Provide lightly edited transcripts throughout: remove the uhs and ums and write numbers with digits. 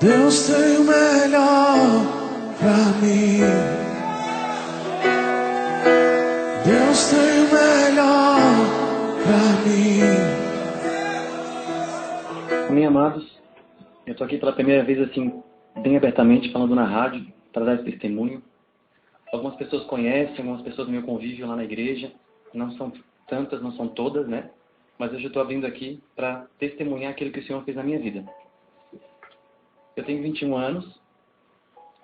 Deus tem o melhor pra mim. Deus tem o melhor pra mim. Amém, amados, eu estou aqui pela primeira vez assim, bem abertamente, falando na rádio, para dar esse testemunho. Algumas pessoas conhecem, algumas pessoas do meu convívio lá na igreja, não são tantas, não são todas, né? Mas hoje eu estou abrindo aqui para testemunhar aquilo que o Senhor fez na minha vida. Eu tenho 21 anos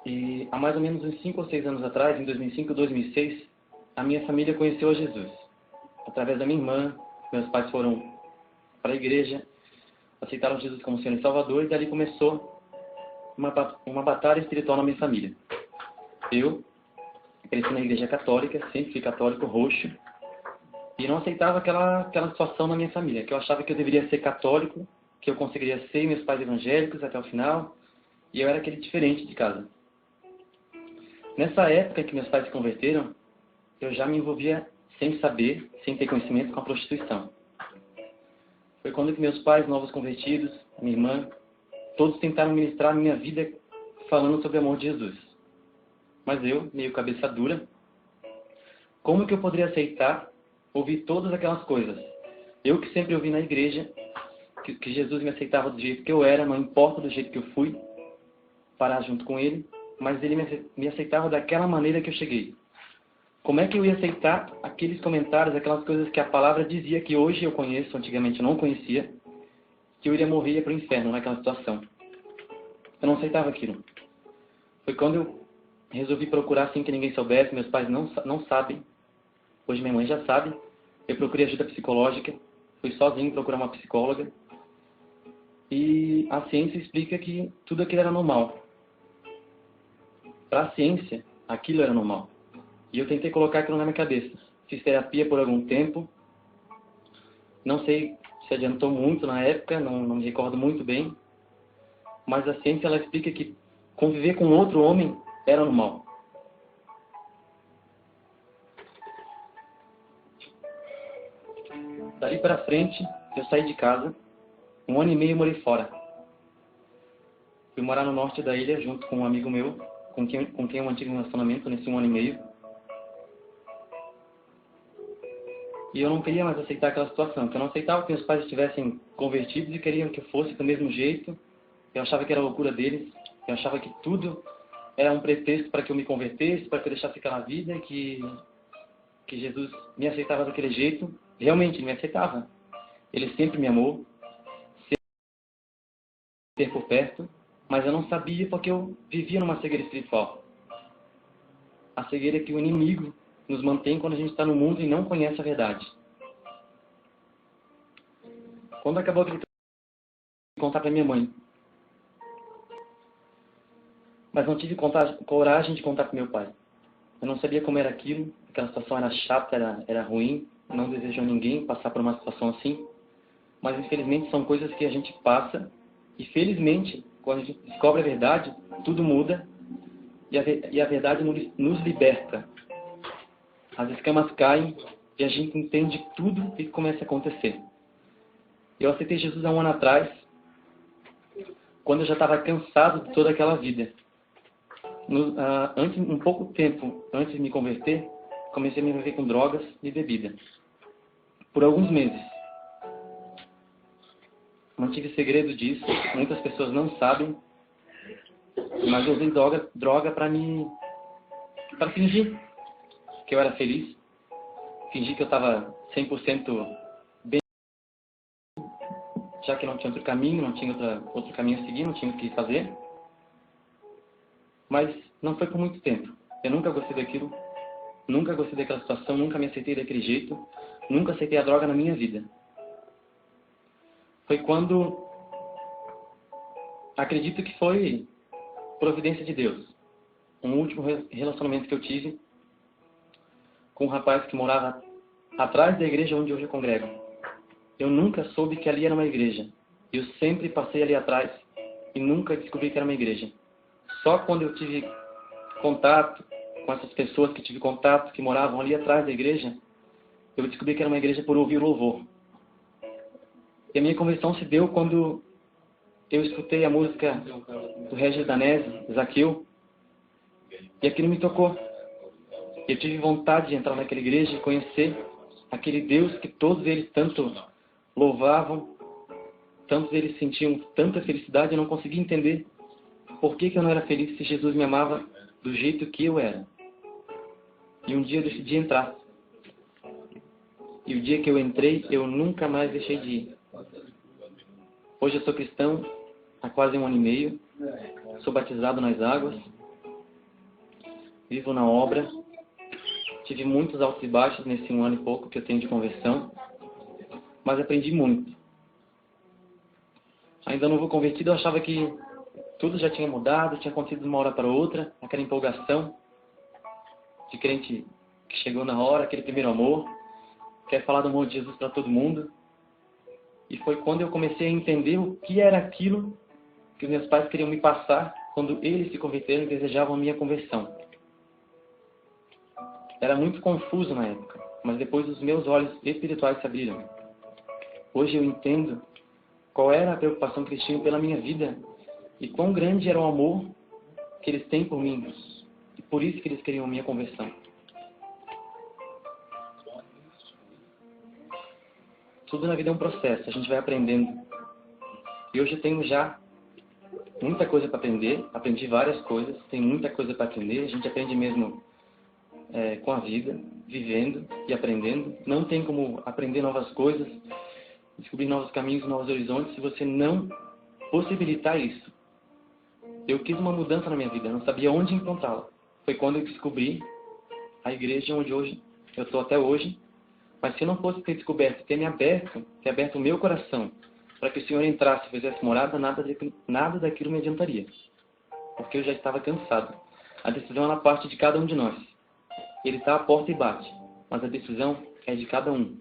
e há mais ou menos uns 5 ou 6 anos atrás, em 2005 e 2006, a minha família conheceu a Jesus. Através da minha irmã, meus pais foram para a igreja, aceitaram Jesus como Senhor e Salvador, e dali começou uma batalha espiritual na minha família. Eu cresci na igreja católica, sempre fui católico roxo, e não aceitava aquela situação na minha família, que eu achava que eu deveria ser católico, que eu conseguiria ser meus pais evangélicos até o final, e eu era aquele diferente de casa. Nessa época que meus pais se converteram, eu já me envolvia sem saber, sem ter conhecimento, com a prostituição. Foi quando que meus pais, novos convertidos, minha irmã, todos tentaram ministrar a minha vida falando sobre o amor de Jesus. Mas eu, meio cabeça dura, como que eu poderia aceitar ouvir todas aquelas coisas? Eu que sempre ouvi na igreja que Jesus me aceitava do jeito que eu era, não importa do jeito que eu fui, parar junto com Ele, mas Ele me aceitava daquela maneira que eu cheguei. Como é que eu ia aceitar aqueles comentários, aquelas coisas que a palavra dizia que hoje eu conheço, antigamente eu não conhecia, que eu iria morrer e ia para o inferno naquela situação? Eu não aceitava aquilo. Foi quando eu resolvi procurar sem que ninguém soubesse, meus pais não sabem, hoje minha mãe já sabe, eu procurei ajuda psicológica, fui sozinho procurar uma psicóloga, e a ciência explica que tudo aquilo era normal. Para a ciência, aquilo era normal. E eu tentei colocar aquilo na minha cabeça. Fiz terapia por algum tempo. Não sei se adiantou muito na época, não me recordo muito bem. Mas a ciência ela explica que conviver com outro homem era normal. Dali para frente, eu saí de casa. 1 ano e meio eu morei fora. Fui morar no norte da ilha junto com um amigo meu, com quem eu mantive um relacionamento nesse 1 ano e meio. E eu não queria mais aceitar aquela situação, porque eu não aceitava que meus pais estivessem convertidos e queriam que eu fosse do mesmo jeito. Eu achava que era a loucura deles, eu achava que tudo era um pretexto para que eu me convertesse, para que eu deixasse aquela vida, e que Jesus me aceitava daquele jeito. Realmente, Ele me aceitava. Ele sempre me amou, sempre por perto, mas eu não sabia porque eu vivia numa cegueira espiritual. A cegueira que o inimigo nos mantém quando a gente está no mundo e não conhece a verdade. Quando acabou aquele contar para minha mãe, mas não tive coragem de contar para meu pai. Eu não sabia como era aquilo, aquela situação era chata, era ruim, não desejo a ninguém passar por uma situação assim, mas infelizmente são coisas que a gente passa, e felizmente, quando a gente descobre a verdade, tudo muda, e a verdade nos liberta. As escamas caem, e a gente entende tudo o que começa a acontecer. Eu aceitei Jesus há 1 ano atrás, quando eu já estava cansado de toda aquela vida. Um pouco tempo antes de me converter, comecei a me envolver com drogas e bebida. Por alguns meses. Mantive segredo disso, muitas pessoas não sabem, mas eu usei droga para fingir que eu era feliz, fingir que eu estava 100% bem, já que não tinha outro caminho, não tinha outro caminho a seguir, não tinha o que fazer. Mas não foi por muito tempo. Eu nunca gostei daquilo, nunca gostei daquela situação, nunca me aceitei daquele jeito, nunca aceitei a droga na minha vida. Foi quando, acredito que foi providência de Deus, um último relacionamento que eu tive com um rapaz que morava atrás da igreja onde hoje eu congrego. Eu nunca soube que ali era uma igreja. Eu sempre passei ali atrás e nunca descobri que era uma igreja. Só quando eu tive contato com essas pessoas que moravam ali atrás da igreja, eu descobri que era uma igreja por ouvir o louvor. E a minha conversão se deu quando eu escutei a música do Regis Danese, Zaqueu, e aquilo me tocou. Eu tive vontade de entrar naquela igreja e conhecer aquele Deus que todos eles tanto louvavam, tantos eles sentiam tanta felicidade, eu não conseguia entender por que eu não era feliz se Jesus me amava do jeito que eu era. E um dia eu decidi entrar. E o dia que eu entrei, eu nunca mais deixei de ir. Hoje eu sou cristão há quase 1 ano e meio. Sou batizado nas águas. Vivo na obra. Tive muitos altos e baixos nesse 1 ano e pouco que eu tenho de conversão. Mas aprendi muito. Ainda novo convertido, eu achava que tudo já tinha mudado, tinha acontecido de uma hora para outra. Aquela empolgação de crente que chegou na hora, aquele primeiro amor. Quer falar do amor de Jesus para todo mundo. E foi quando eu comecei a entender o que era aquilo que os meus pais queriam me passar quando eles se converteram e desejavam a minha conversão. Era muito confuso na época, mas depois os meus olhos espirituais se abriram. Hoje eu entendo qual era a preocupação que eles tinham pela minha vida e quão grande era o amor que eles têm por mim. E por isso que eles queriam a minha conversão. Tudo na vida é um processo, a gente vai aprendendo. E hoje eu tenho já muita coisa para aprender, aprendi várias coisas, tem muita coisa para aprender, a gente aprende mesmo com a vida, vivendo e aprendendo. Não tem como aprender novas coisas, descobrir novos caminhos, novos horizontes, se você não possibilitar isso. Eu quis uma mudança na minha vida, não sabia onde encontrá-la. Foi quando eu descobri a igreja onde hoje eu estou até hoje. Mas se eu não fosse ter descoberto, ter aberto o meu coração para que o Senhor entrasse e fizesse morada, nada daquilo me adiantaria. Porque eu já estava cansado. A decisão é na parte de cada um de nós. Ele está à porta e bate, mas a decisão é de cada um.